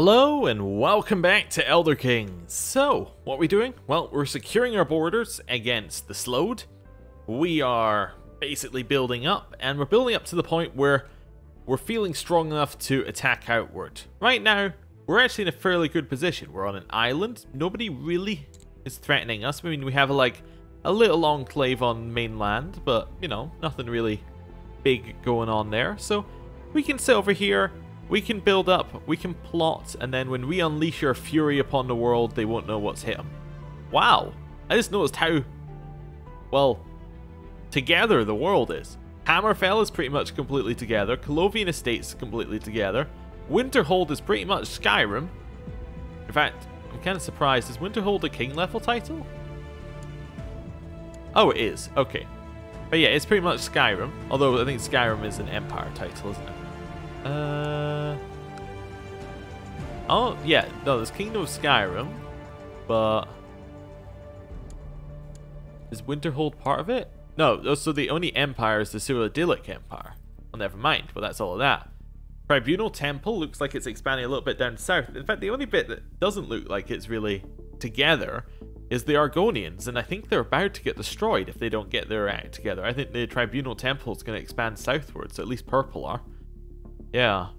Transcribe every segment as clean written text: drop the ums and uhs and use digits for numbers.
Hello and welcome back to Elder Kings. So, what are we doing? Well, we're securing our borders against the Slowed. We are basically building up, and we're building up to the point where we're feeling strong enough to attack outward. Right now, we're actually in a fairly good position. We're on an island. Nobody really is threatening us. I mean, we have a little enclave on mainland, but, you know, nothing really big going on there. So, we can sit over here. We can build up, we can plot, and then when we unleash our fury upon the world, they won't know what's hit them. Wow, I just noticed how, well, together the world is. Hammerfell is pretty much completely together, Colovian Estates is completely together, Winterhold is pretty much Skyrim. In fact, I'm kind of surprised, is Winterhold a king level title? Oh, it is, okay. But yeah, it's pretty much Skyrim, although I think Skyrim is an empire title, isn't it? Oh, yeah, no, there's Kingdom of Skyrim, but is Winterhold part of it? No, so the only empire is the Cyrodiilic Empire. Well, never mind, but that's all of that. Tribunal Temple looks like it's expanding a little bit down south. In fact, the only bit that doesn't look like it's really together is the Argonians, and I think they're about to get destroyed if they don't get their act together. I think the Tribunal Temple is going to expand southwards, so at least purple are. Yeah.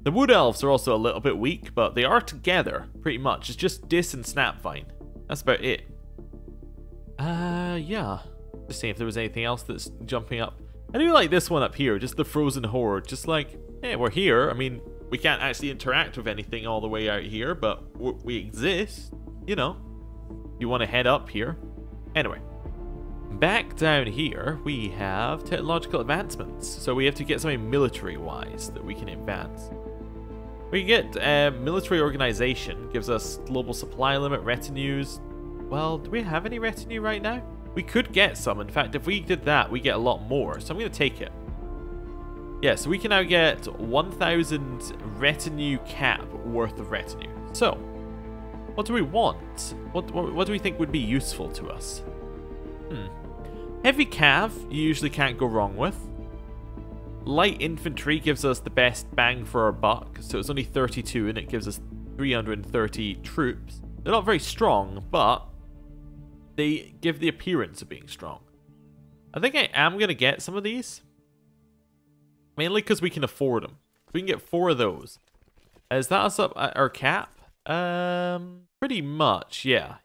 The Wood Elves are also a little bit weak, but they are together, pretty much. It's just Dis and Snapvine. That's about it. Yeah. Just seeing if there was anything else that's jumping up. I do like this one up here, just the Frozen Horde. Just like, yeah, we're here. I mean, we can't actually interact with anything all the way out here, but we exist. You know. You want to head up here. Anyway. Back down here, we have technological advancements. So we have to get something military-wise that we can advance. We can get military organization, gives us global supply limit, retinues. Well, do we have any retinue right now? We could get some. In fact, if we did that, we get a lot more. So I'm going to take it. Yeah, so we can now get 1,000 retinue cap worth of retinue. So, what do we want? What do we think would be useful to us? Heavy cav, you usually can't go wrong with. Light infantry gives us the best bang for our buck, so it's only 32 and it gives us 330 troops. They're not very strong, but they give the appearance of being strong. I think I am going to get some of these. Mainly because we can afford them. We can get 4 of those. Is that us up at our cap? Pretty much, yeah.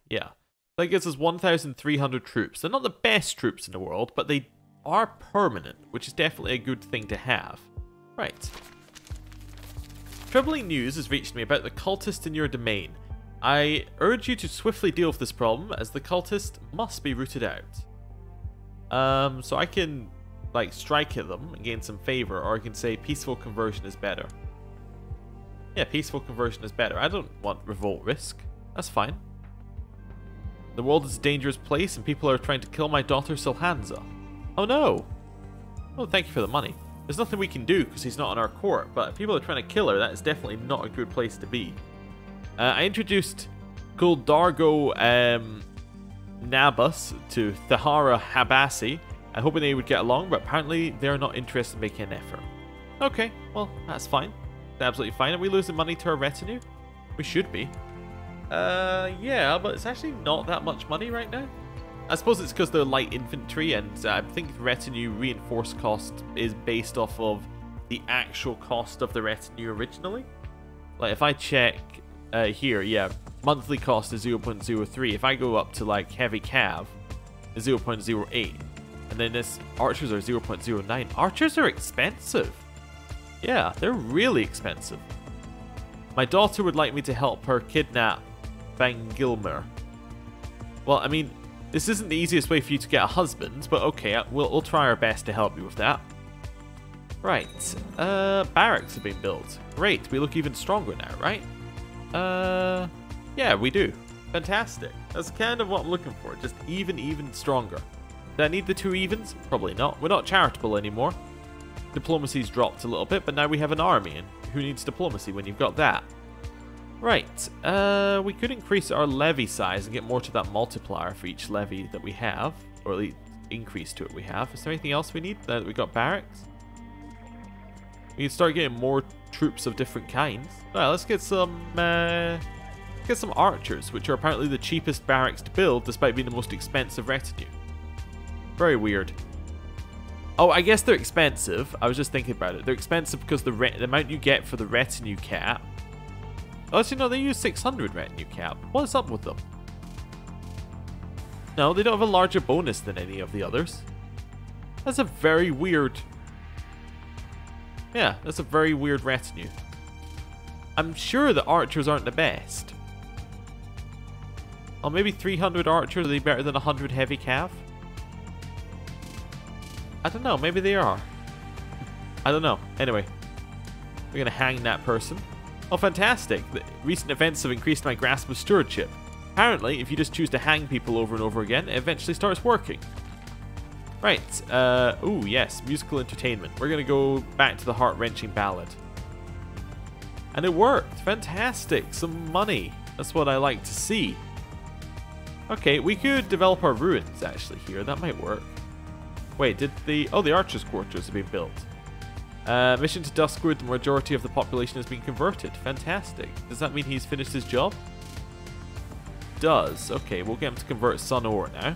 That gives us 1,300 troops. They're not the best troops in the world, but they are permanent, which is definitely a good thing to have. Right. Troubling news has reached me about the cultist in your domain. I urge you to swiftly deal with this problem, as the cultist must be rooted out. So I can, like, strike at them and gain some favor, or I can say peaceful conversion is better. Yeah, peaceful conversion is better. I don't want revolt risk. That's fine. The world is a dangerous place and people are trying to kill my daughter Silhanza. Oh no! Oh, thank you for the money. There's nothing we can do because he's not on our court, but if people are trying to kill her, that is definitely not a good place to be. I introduced Guldargo Nabus to Thahara Habasi, hoping they would get along, but apparently they're not interested in making an effort. Okay, well, that's fine. That's absolutely fine. Are we losing money to our retinue? We should be. Yeah, but it's actually not that much money right now. I suppose it's because they're light infantry, and I think retinue reinforced cost is based off of the actual cost of the retinue originally. Like, if I check here, yeah, monthly cost is 0.03. If I go up to, like, heavy cav, it's 0.08. And then this archers are 0.09. Archers are expensive. Yeah, they're really expensive. My daughter would like me to help her kidnap Bangilmer. Well, I mean, this isn't the easiest way for you to get a husband, but okay, we'll try our best to help you with that. Right, barracks have been built. Great, we look even stronger now, right? Yeah, we do. Fantastic. That's kind of what I'm looking for, just even stronger. Do I need the 2 evens? Probably not. We're not charitable anymore. Diplomacy's dropped a little bit, but now we have an army, and who needs diplomacy when you've got that? Right, we could increase our levy size and get more to that multiplier for each levy that we have, or at least increase to it we have. Is there anything else we need? We got barracks? We can start getting more troops of different kinds. Well, let's get some archers, which are apparently the cheapest barracks to build, despite being the most expensive retinue. Very weird. Oh, I guess they're expensive. I was just thinking about it. They're expensive because the amount you get for the retinue cap. Oh, actually, no, they use 600 retinue cap. What's up with them? No, they don't have a larger bonus than any of the others. That's a very weird... Yeah, that's a very weird retinue. I'm sure the archers aren't the best. Oh, maybe 300 archers, are they better than 100 heavy cav? I don't know, maybe they are. I don't know. Anyway, we're going to hang that person. Oh, fantastic. The recent events have increased my grasp of stewardship. Apparently, if you just choose to hang people over and over again, it eventually starts working. Right. Oh, yes. Musical entertainment. We're going to go back to the heart-wrenching ballad. And it worked. Fantastic. Some money. That's what I like to see. Okay, we could develop our ruins, actually, here. That might work. Wait, did the... Oh, the archer's quarters have been built. Mission to Duskwood, the majority of the population has been converted. Fantastic. Does that mean he's finished his job? Does. Okay, we'll get him to convert sun ore now.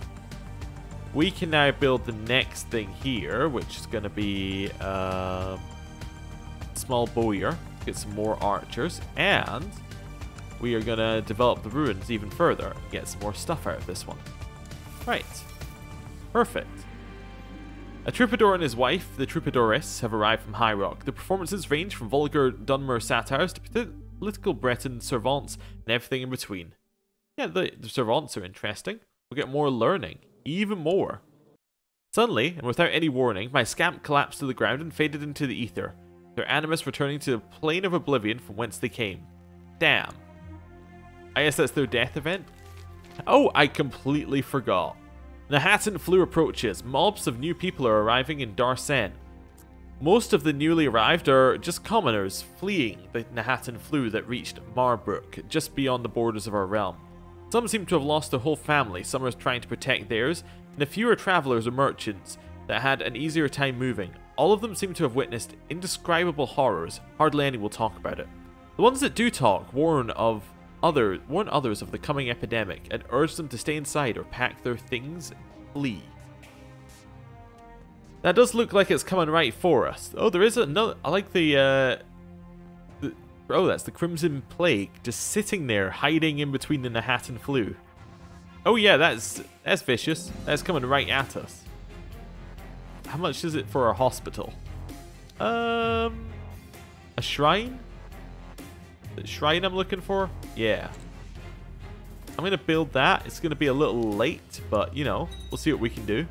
We can now build the next thing here, which is going to be small bowyer. Get some more archers. And we are going to develop the ruins even further. Get some more stuff out of this one. Right. Perfect. A troubadour and his wife, the troubadouress, have arrived from High Rock. The performances range from vulgar Dunmer satires to political Breton servants and everything in between. Yeah, the servants are interesting. We'll get more learning. Even more. Suddenly, and without any warning, my scamp collapsed to the ground and faded into the ether, their animus returning to the plane of oblivion from whence they came. Damn. I guess that's their death event? Oh, I completely forgot. Nahatan Flu approaches. Mobs of new people are arriving in Darsen. Most of the newly arrived are just commoners fleeing the Nahatan Flu that reached Marbrook, just beyond the borders of our realm. Some seem to have lost their whole family, some are trying to protect theirs, and a few are travelers or merchants that had an easier time moving. All of them seem to have witnessed indescribable horrors, hardly any will talk about it. The ones that do talk warn others of the coming epidemic and urge them to stay inside or pack their things and flee. That does look like it's coming right for us. Oh, there is another... I like the oh, that's the Crimson Plague, just sitting there, hiding in between the Nahatan Flu. Oh yeah, that's vicious. That's coming right at us. How much is it for our hospital? A shrine? The shrine I'm looking for? Yeah. I'm going to build that. It's going to be a little late, but, you know, we'll see what we can do.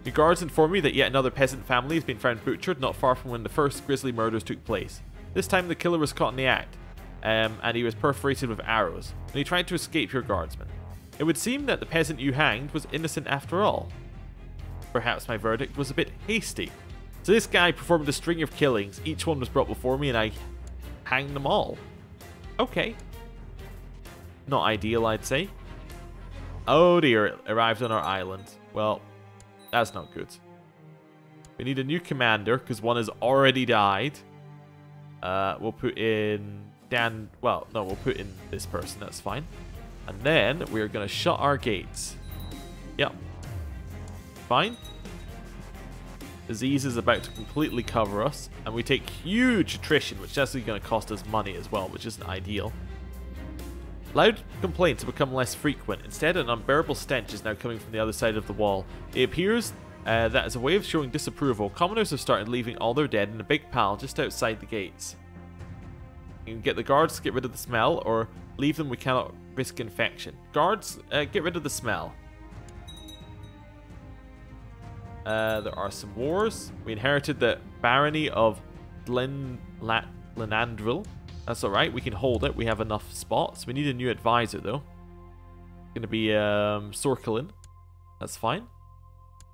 Your guards inform me that yet another peasant family has been found butchered not far from when the first grisly murders took place. This time the killer was caught in the act, and he was perforated with arrows, and he tried to escape your guardsmen. It would seem that the peasant you hanged was innocent after all. Perhaps my verdict was a bit hasty. So this guy performed a string of killings, each one was brought before me, and I hanged them all. Okay. Not ideal, I'd say. Oh dear, it arrived on our island. Well, that's not good. We need a new commander, because one has already died. We'll put in Dan... Well, no, we'll put in this person. That's fine. And then we're going to shut our gates. Yep. Fine. Disease is about to completely cover us. And we take huge attrition, which is actually going to cost us money as well, which isn't ideal. Loud complaints have become less frequent. Instead, an unbearable stench is now coming from the other side of the wall. It appears that as a way of showing disapproval, commoners have started leaving all their dead in a big pile just outside the gates. You can get the guards to get rid of the smell, or leave them, we cannot risk infection. Guards, get rid of the smell. There are some wars. We inherited the barony of Glenandril. That's alright, we can hold it. We have enough spots. We need a new advisor, though. It's going to be Sorkelin. That's fine.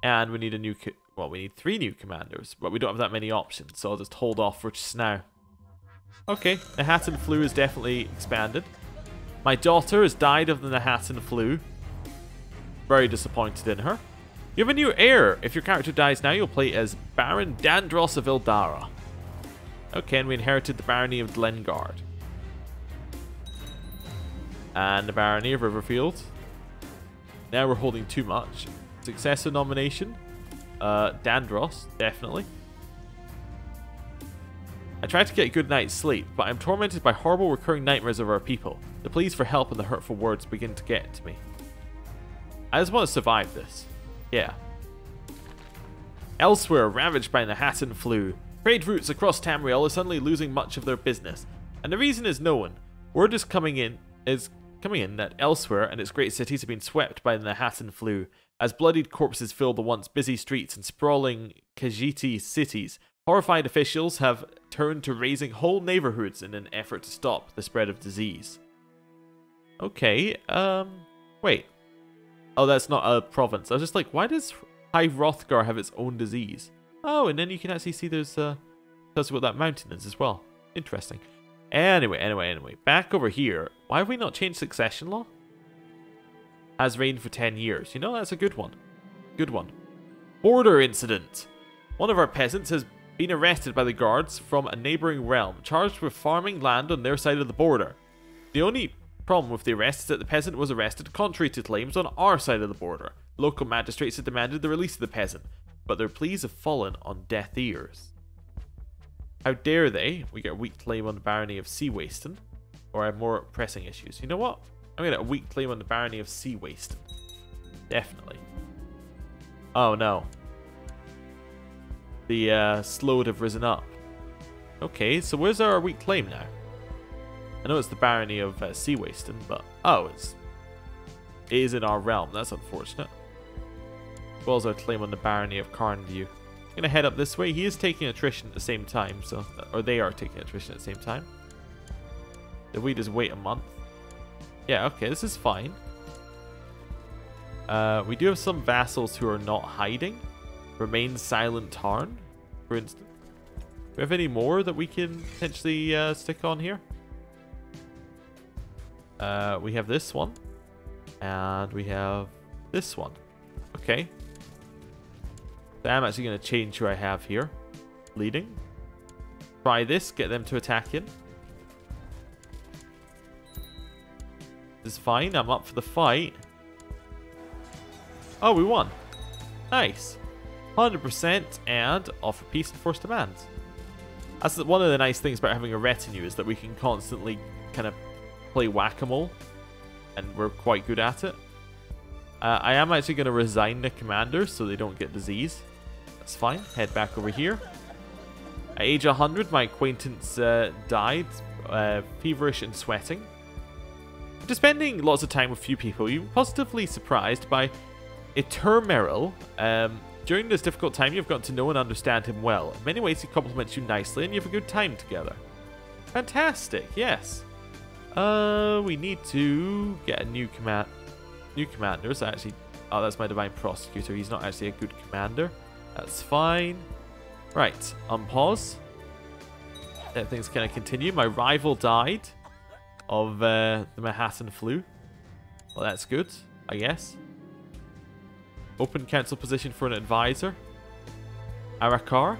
And we need a new... Well, we need 3 new commanders, but we don't have that many options, so I'll just hold off for just now. Okay, Nahatan Flu is definitely expanded. My daughter has died of the Nahatan Flu. Very disappointed in her. You have a new heir. If your character dies now, you'll play as Baron Dandros of Ildara. Okay, and we inherited the barony of Glengard. And the barony of Riverfield. Now we're holding too much. Successor nomination. Dandros, definitely. I tried to get a good night's sleep, but I'm tormented by horrible recurring nightmares of our people. The pleas for help and the hurtful words begin to get to me. I just want to survive this. Yeah. Elsewhere, ravaged by the Hatton flu, trade routes across Tamriel are suddenly losing much of their business, and the reason is known. Word is coming in that elsewhere and its great cities have been swept by the Hatton flu, as bloodied corpses fill the once busy streets and sprawling Khajiiti cities. Horrified officials have turned to razing whole neighborhoods in an effort to stop the spread of disease. Okay, wait. Oh, that's not a province. I was just like, why does High Hrothgar have its own disease? Oh, and then you can actually see there's, tells you what that mountain is as well. Interesting. Anyway. Back over here. Why have we not changed succession law? Has reigned for 10 years. You know, that's a good one. Good one. Border incident. One of our peasants has been arrested by the guards from a neighbouring realm, charged with farming land on their side of the border. The only problem with the arrest is that the peasant was arrested contrary to claims on our side of the border. Local magistrates have demanded the release of the peasant, but their pleas have fallen on deaf ears. How dare they? We get a weak claim on the barony of Sea Waston, or have more pressing issues. You know what? I'm going to get a weak claim on the barony of Sea Waston. Definitely. Oh no. The slowed have risen up. Okay, so where's our weak claim now? I know it's the barony of Sea Waston, but it is in our realm. That's unfortunate. As well as our claim on the barony of Carnview. I'm gonna head up this way. He is taking attrition at the same time, or they are taking attrition at the same time. If we just wait a month. Yeah, okay, this is fine. We do have some vassals who are not hiding. Remain Silent Tarn, for instance. Do we have any more that we can potentially stick on here? We have this one. And we have this one. Okay. So I'm actually going to change who I have here. Leading. Try this, get them to attack in. This is fine, I'm up for the fight. Oh, we won. Nice. 100% and offer peace and force demands. That's one of the nice things about having a retinue, is that we can constantly kind of play whack-a-mole, and we're quite good at it. I am actually going to resign the commanders so they don't get disease. That's fine. Head back over here. At age 100, my acquaintance died, feverish and sweating. After spending lots of time with few people, you're positively surprised by Etermeril. During this difficult time, you've gotten to know and understand him well. In many ways, he compliments you nicely, and you have a good time together. Fantastic, yes. We need to get a new commanders. Actually, oh, that's my Divine Prosecutor. He's not actually a good commander. That's fine. Right, unpause. Let things kind of continue. My rival died of the Manhattan flu. Well, that's good, I guess. Open council position for an advisor. Arakar.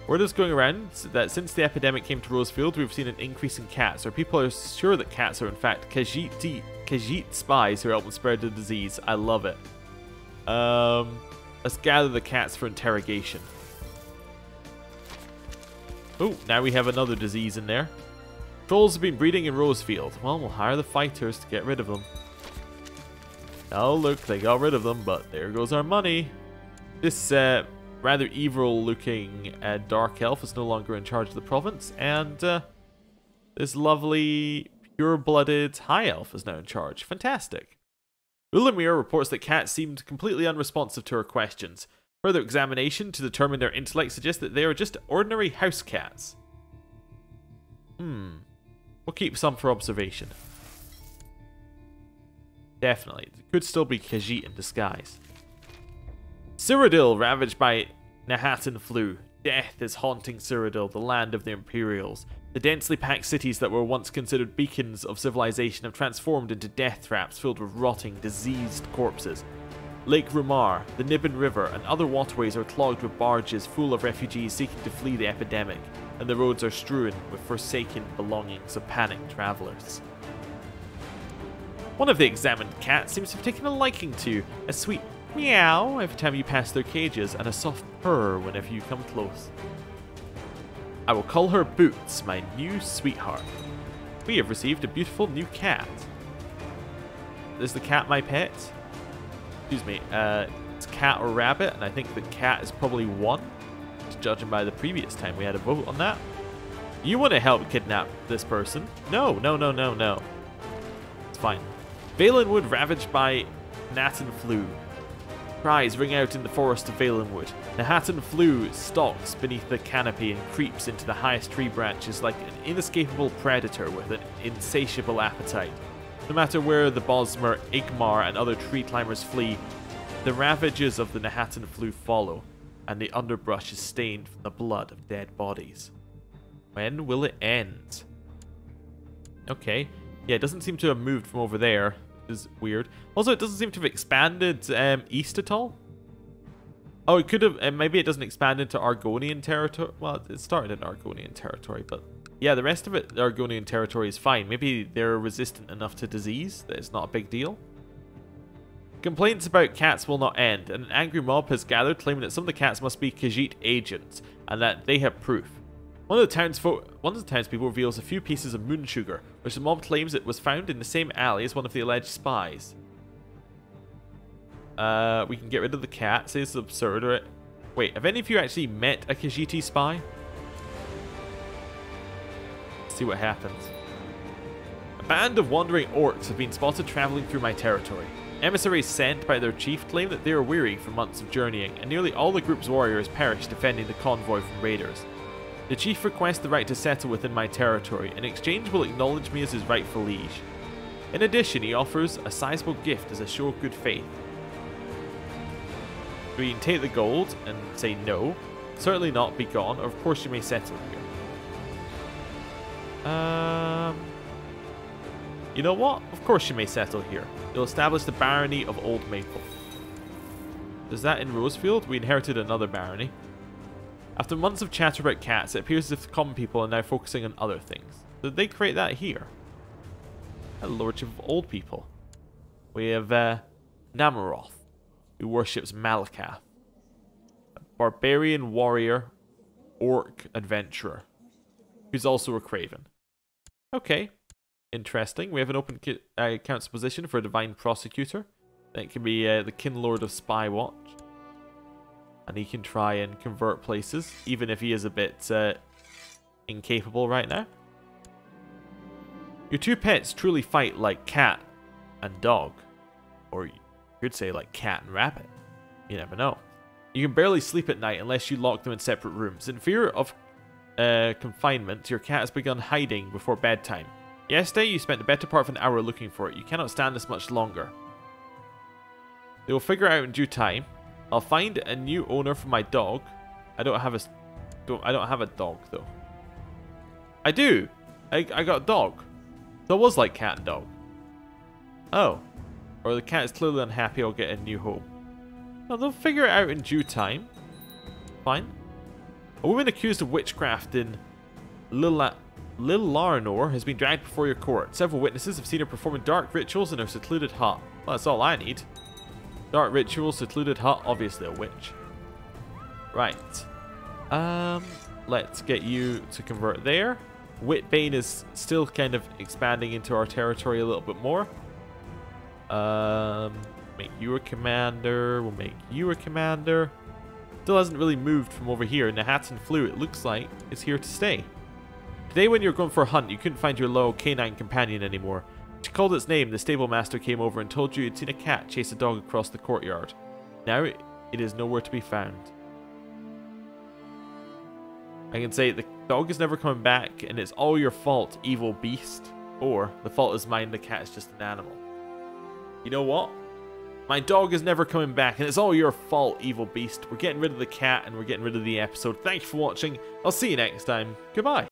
Word is going around that since the epidemic came to Rosefield, we've seen an increase in cats, or people are sure that cats are in fact Khajiit spies who help them spread the disease. I love it. Let's gather the cats for interrogation. Oh, now we have another disease in there. Trolls have been breeding in Rosefield. Well, we'll hire the fighters to get rid of them. Oh, look, they got rid of them, but there goes our money. This rather evil-looking dark elf is no longer in charge of the province, and this lovely, pure-blooded high elf is now in charge. Fantastic. Ulamir reports that cats seemed completely unresponsive to her questions. Further examination to determine their intellect suggests that they are just ordinary house cats. We'll keep some for observation. Definitely. It could still be Khajiit in disguise. Cyrodiil, ravaged by Nahatan flu. Death is haunting Cyrodiil, the land of the Imperials. The densely packed cities that were once considered beacons of civilization have transformed into death traps filled with rotting, diseased corpses. Lake Rumar, the Niben River, and other waterways are clogged with barges full of refugees seeking to flee the epidemic, and the roads are strewn with forsaken belongings of panicked travelers. One of the examined cats seems to have taken a liking to a sweet meow every time you pass their cages and a soft purr whenever you come close. I will call her Boots, my new sweetheart. We have received a beautiful new cat. Is the cat my pet? Excuse me, it's cat or rabbit, and I think the cat is probably 1, just judging by the previous time we had a vote on that. You want to help kidnap this person? No, no, no, no, no. It's fine. Valenwood ravaged by Natan flu. Cries ring out in the forest of Valenwood. The Natan flu stalks beneath the canopy and creeps into the highest tree branches like an inescapable predator with an insatiable appetite. No matter where the Bosmer, Igmar, and other tree climbers flee, the ravages of the Nahatan flu follow, and the underbrush is stained from the blood of dead bodies. When will it end? Okay. Yeah, it doesn't seem to have moved from over there. Is weird. Also, it doesn't seem to have expanded east at all. Oh, it could have. Maybe it doesn't expand into Argonian territory. Well, it started in Argonian territory, but yeah, the rest of it, the Argonian territory, is fine. Maybe they're resistant enough to disease that it's not a big deal. Complaints about cats will not end, and an angry mob has gathered claiming that some of the cats must be Khajiit agents and that they have proof. One of the townspeople reveals a few pieces of moon sugar, which the mob claims it was found in the same alley as one of the alleged spies. We can get rid of the cat. Say it's absurd, right? Wait, have any of you actually met a Khajiiti spy? Let's see what happens. A band of wandering orcs have been spotted traveling through my territory. Emissaries sent by their chief claim that they are weary from months of journeying, and nearly all the group's warriors perished defending the convoy from raiders. The chief requests the right to settle within my territory. In exchange, will acknowledge me as his rightful liege. In addition, he offers a sizable gift as a show of good faith. We can take the gold and say no. Certainly not, be gone, or of course you may settle here. You know what? Of course you may settle here. You'll establish the barony of Old Maple. Is that in Rosefield? We inherited another barony. After months of chatter about cats, it appears as if the common people are now focusing on other things. Did they create that here? A lordship of old people. We have Namaroth, who worships Malakath. A barbarian warrior, orc adventurer, who's also a craven. Okay, interesting. We have an open council position for a divine prosecutor. That can be the Kinlord of Spywatch. And he can try and convert places, even if he is a bit incapable right now. Your two pets truly fight like cat and dog. Or you could say like cat and rabbit. You never know. You can barely sleep at night unless you lock them in separate rooms. In fear of confinement, your cat has begun hiding before bedtime. Yesterday, you spent the better part of an hour looking for it. You cannot stand this much longer. They will figure it out in due time. I'll find a new owner for my dog. I don't have a dog though. I do. I got a dog. So it was like cat and dog. Oh. Or the cat is clearly unhappy. I'll get a new home. No, they'll figure it out in due time. Fine. A woman accused of witchcraft in Lil Larnor has been dragged before your court. Several witnesses have seen her performing dark rituals in her secluded hut. Well, that's all I need. Dark ritual, secluded hut, obviously a witch. Right. Let's get you to convert there. Whitbane is still kind of expanding into our territory a little bit more. Make you a commander. We'll make you a commander. Still hasn't really moved from over here. Nahatan Flu, it looks like, is here to stay. Today when you were going for a hunt, you couldn't find your loyal canine companion anymore. She called its name. The stable master came over and told you you'd seen a cat chase a dog across the courtyard. Now it is nowhere to be found. I can say the dog is never coming back and it's all your fault, evil beast. Or the fault is mine, the cat is just an animal. You know what? My dog is never coming back and it's all your fault, evil beast. We're getting rid of the cat and we're getting rid of the episode. Thank you for watching. I'll see you next time. Goodbye.